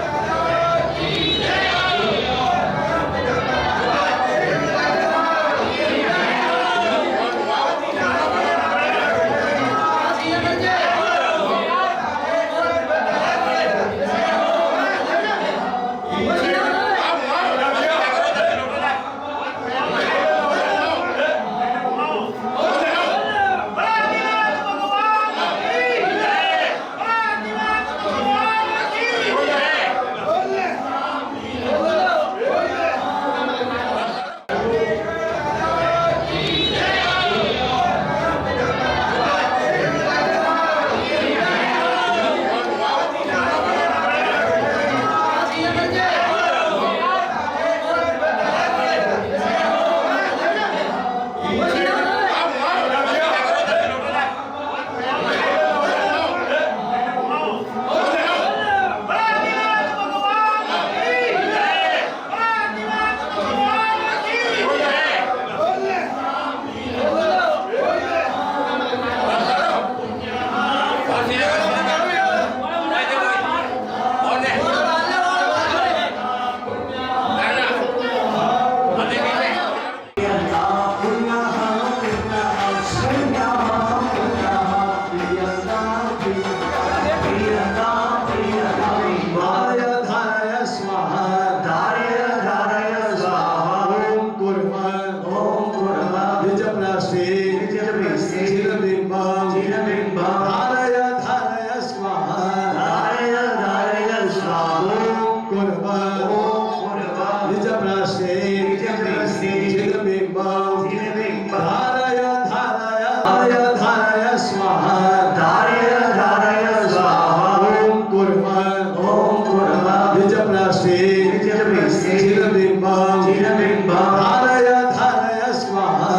धारय धारय स्वाहा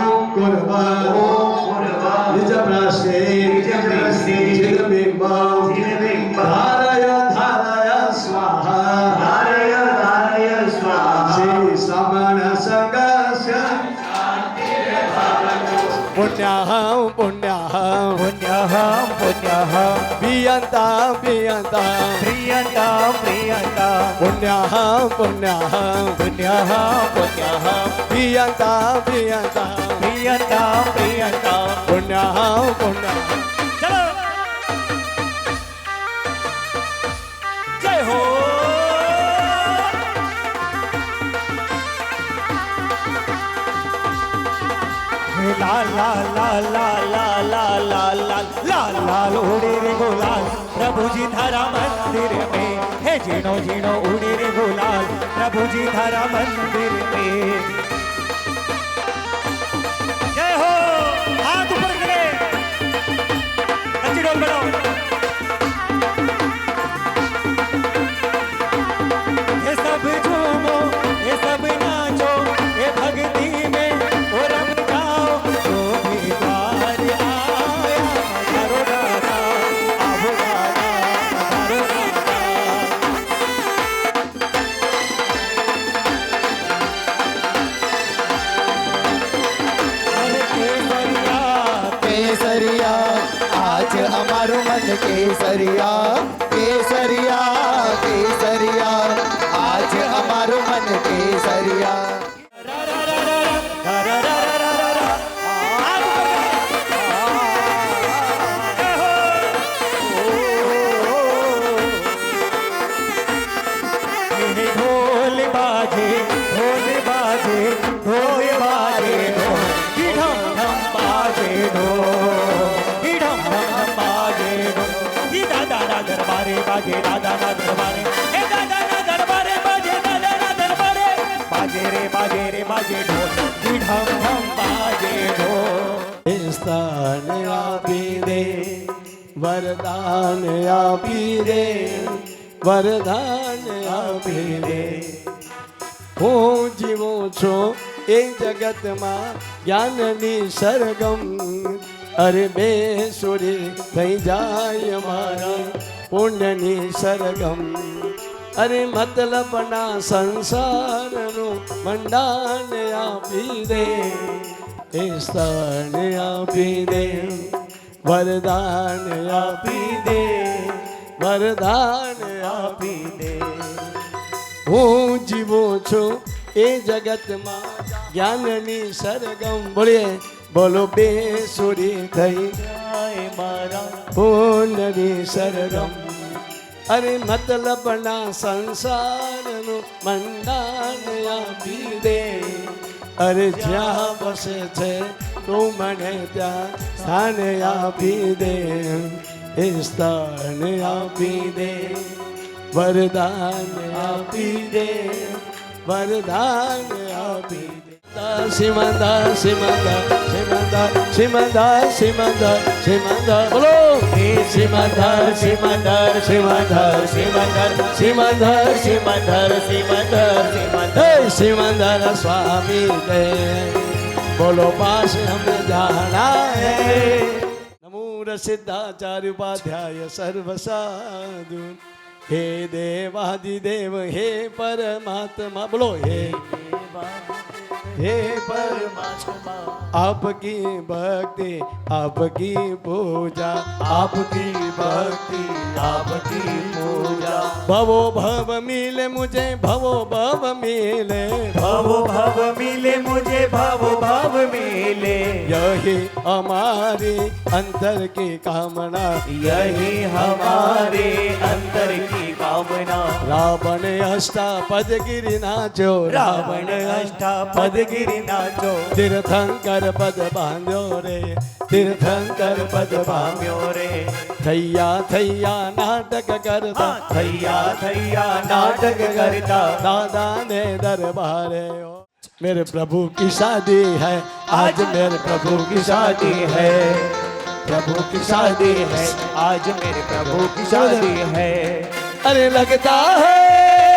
ओम कुर्वन् निज प्रस्थे चिदबिम्बं धारय धारय स्वाहा श्री श्रवण संगस्य पुण्यहं पुण्यहं पुण्यहं पुण्यहं प्रियन्तां प्रियन्तां प्रियन्तां प्रियन्तां पुण्यहं पुण्यहं पुण्यहं पुण्यहं प्रियन्तां प्रियन्तां प्रियन्तां प्रियन्तां पुण्यहं पुण्यहं चलो जय हो लाल लाल लाल लाल लाल लाल लाल लाल लाल लाल उड़े रे गुलाल प्रभु जी धारा मंदिर में हे झीणो झीणो उड़े रे गुलाल प्रभु जी धारा मंदिर में जय हो हाथ ऊपर करे अच्छी डोल बनाओ ये सब झूमो ये सब नाचो ये भक्ति में ओ रंग जाओ जो भी द्वार आया करो दादा आवो दादा करो दादा अरे केसरिया केसरिया आज हमारो मन केसरिया केसरिया केसरिया आज हमारो मन केसरिया रा रा रा रा रा रा रा रा रा रा हाथ ऊपर जय हो मेरे ढोल बाजे ढोल बाजे ढोल बाजे ढोल ढम ढम बाजे ढोल ढम ढम बाजे ढोल दादा ना दरबारे बाजे दादा ना दरबारे हे दादा ना दरबारे बाजे दादा ना दरबारे बाजे रे बाजे ढोल ढम ढम बाजे ढोल स्थान आपी दे वरदान आपी दे वरदान आपी दे હું જીવો છો એ જગતમાં જ્ઞાનની સરગમ અરે બે સુરી થઈ જાય મારા પુણ્યની સરગમ અરે મતલબના સંસારનું મંડાન આપી દે એ સ્થાન આપી દે વરદાન આપી દે વરદાન આપી દે હું જીવો છું એ જગતમાં જ્ઞાનની સરગમ બોલીએ બોલો બે સુરી થઈ જાય મારા પૂર્ણની સરગમ અરે મતલબના સંસારનું મંડાન આપી દે અરે જ્યાં બસે છે તું મને ત્યાં સ્થાન આપી દે એ સ્થાન આપી દે વરદાન આપી દે વરદાન આપી દે સિમંદર સિમંદર સિમંદર સિમંદર સિમંદર સિમંદર બોલો સિમંદર સિમંદર સિમંદર સિમંદર સિમંદર સિમંદર સિમંદર સિમંદર સિમંદર સ્વામી દે બોલો પાસ હમે જાના હે નમો સિદ્ધાચાર્ય ઉપાધ્યાય સર્વ સાધુ हे देवादिदेव हे परमात्मा बोलो हे परमात्मा आपकी भक्ति आपकी पूजा आपकी भक्ति आपकी पूजा भवो भव मिले मुझे भवो भव मिले भवो भव मिले मुझे भवो भव मिले यही हमारी अंतर की कामना यही हमारे अंतर की कामना रावण अष्टापद गिरि नाचो रावण अष्टापद गिरि नाचो तीर्थंकर पद बांध्यो रे तीर्थंकर पद पाम्यो रे थैया थैया नाटक करता थैया थैया नाटक करता दादा ने दरबारे मेरे प्रभु की शादी है आज मेरे प्रभु की शादी है प्रभु की शादी है आज मेरे प्रभु की शादी है अरे लगता है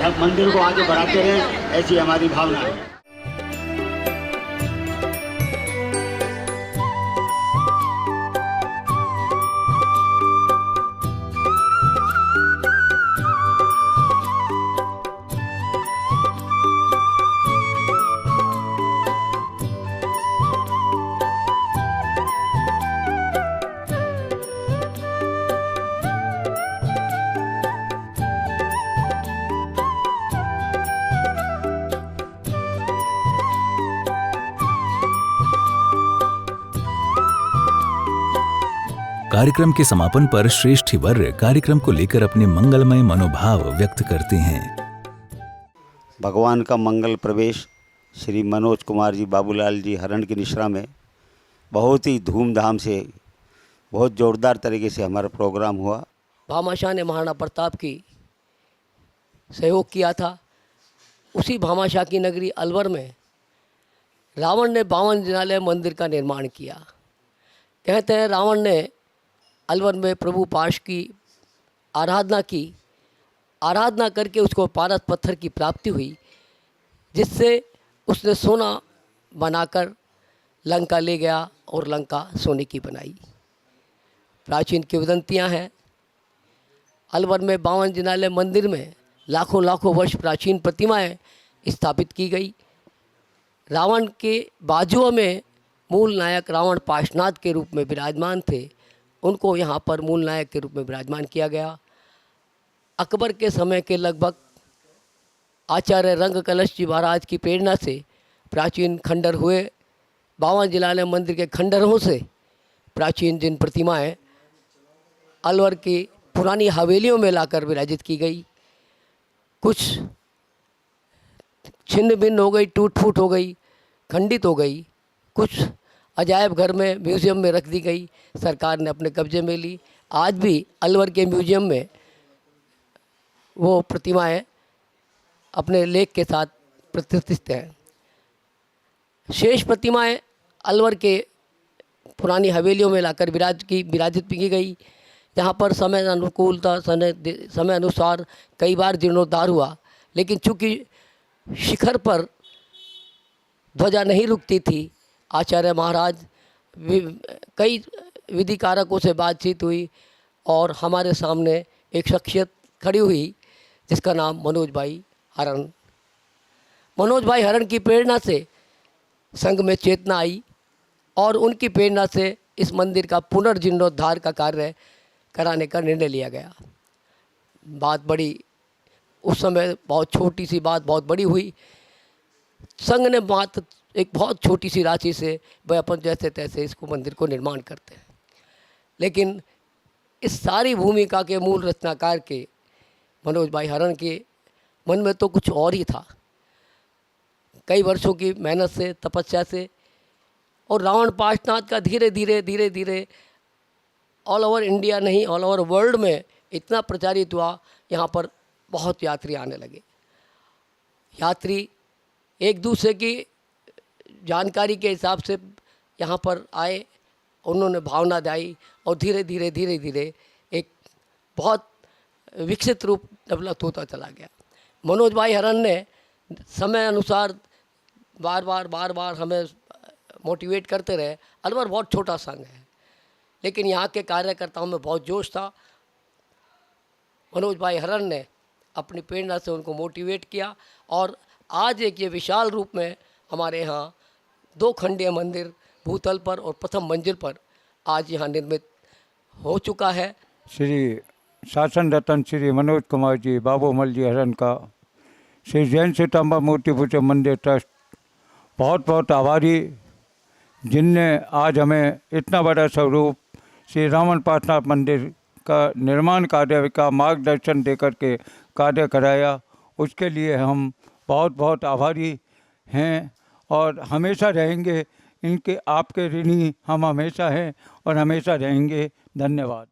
मंदिर को आगे बढ़ाते रहें, ऐसी हमारी भावना है। कार्यक्रम के समापन पर श्रेष्ठी वर्य कार्यक्रम को लेकर अपने मंगलमय मनोभाव व्यक्त करते हैं। भगवान का मंगल प्रवेश श्री मनोज कुमार जी बाबूलाल जी हरण की निश्रा में बहुत ही धूमधाम से, बहुत ज़ोरदार तरीके से हमारा प्रोग्राम हुआ। भामाशाह ने महाराणा प्रताप की सहयोग किया था। उसी भामाशाह की नगरी अलवर में रावण ने 52 जिनालय मंदिर का निर्माण किया। कहते हैं रावण ने अलवर में प्रभु पाश की आराधना करके उसको पारस पत्थर की प्राप्ति हुई, जिससे उसने सोना बनाकर लंका ले गया और लंका सोने की बनाई। प्राचीन किंवदंतियाँ हैं। अलवर में 52 जिनालय मंदिर में लाखों लाखों वर्ष प्राचीन प्रतिमाएं स्थापित की गई। रावण के बाजुओं में मूल नायक रावण पाशनाथ के रूप में विराजमान थे, उनको यहाँ पर मूल नायक के रूप में विराजमान किया गया। अकबर के समय के लगभग आचार्य रंग कलश जी महाराज की प्रेरणा से प्राचीन खंडर हुए। 52 जिनालय मंदिर के खंडरों से प्राचीन जिन प्रतिमाएं अलवर की पुरानी हवेलियों में लाकर विराजित की गई, कुछ छिन्न भिन्न हो गई, टूट फूट हो गई, खंडित हो गई, कुछ अजायब घर में म्यूज़ियम में रख दी गई, सरकार ने अपने कब्जे में ली। आज भी अलवर के म्यूज़ियम में वो प्रतिमाएं अपने लेख के साथ प्रतिष्ठित हैं। शेष प्रतिमाएं अलवर के पुरानी हवेलियों में लाकर विराजित की गई, जहाँ पर समय अनुकूलता समय अनुसार कई बार जीर्णोद्धार हुआ, लेकिन चूँकि शिखर पर ध्वजा नहीं रुकती थी, आचार्य महाराज कई विधि कारकों से बातचीत हुई और हमारे सामने एक शख्सियत खड़ी हुई जिसका नाम मनोज भाई हरण। मनोज भाई हरण की प्रेरणा से संघ में चेतना आई और उनकी प्रेरणा से इस मंदिर का पुनर्जीर्णोद्धार का कार्य कराने का निर्णय लिया गया। बात बड़ी, उस समय बहुत छोटी सी बात बहुत बड़ी हुई। संघ ने बात एक बहुत छोटी सी राशि से वह अपन जैसे तैसे इसको मंदिर को निर्माण करते हैं, लेकिन इस सारी भूमिका के मूल रचनाकार के मनोज भाई हरण के मन में तो कुछ और ही था। कई वर्षों की मेहनत से, तपस्या से और रावण पाशनाथ का धीरे धीरे ऑल ओवर इंडिया नहीं, ऑल ओवर वर्ल्ड में इतना प्रचारित हुआ, यहाँ पर बहुत यात्री आने लगे। यात्री एक दूसरे की जानकारी के हिसाब से यहाँ पर आए, उन्होंने भावना दाई और धीरे धीरे एक बहुत विकसित रूप डेवलप होता चला गया। मनोज भाई हरण ने समय अनुसार बार बार हमें मोटिवेट करते रहे। अलवर बहुत छोटा संघ है, लेकिन यहाँ के कार्यकर्ताओं में बहुत जोश था। मनोज भाई हरण ने अपनी प्रेरणा से उनको मोटिवेट किया और आज एक ये विशाल रूप में हमारे यहाँ 2 खंडीय मंदिर भूतल पर और प्रथम मंजिल पर आज यहाँ निर्मित हो चुका है। श्री शासन रत्न श्री मनोज कुमार जी बाबूमल जी हरण का श्री जैन सीताम्बा मूर्ति पूजन मंदिर ट्रस्ट बहुत बहुत आभारी, जिनने आज हमें इतना बड़ा स्वरूप श्री रावण पाशनाथ मंदिर का निर्माण कार्य का मार्गदर्शन देकर के कार्य कराया। उसके लिए हम बहुत बहुत आभारी हैं और हमेशा रहेंगे। इनके आपके ऋणी हम हमेशा हैं और हमेशा रहेंगे। धन्यवाद।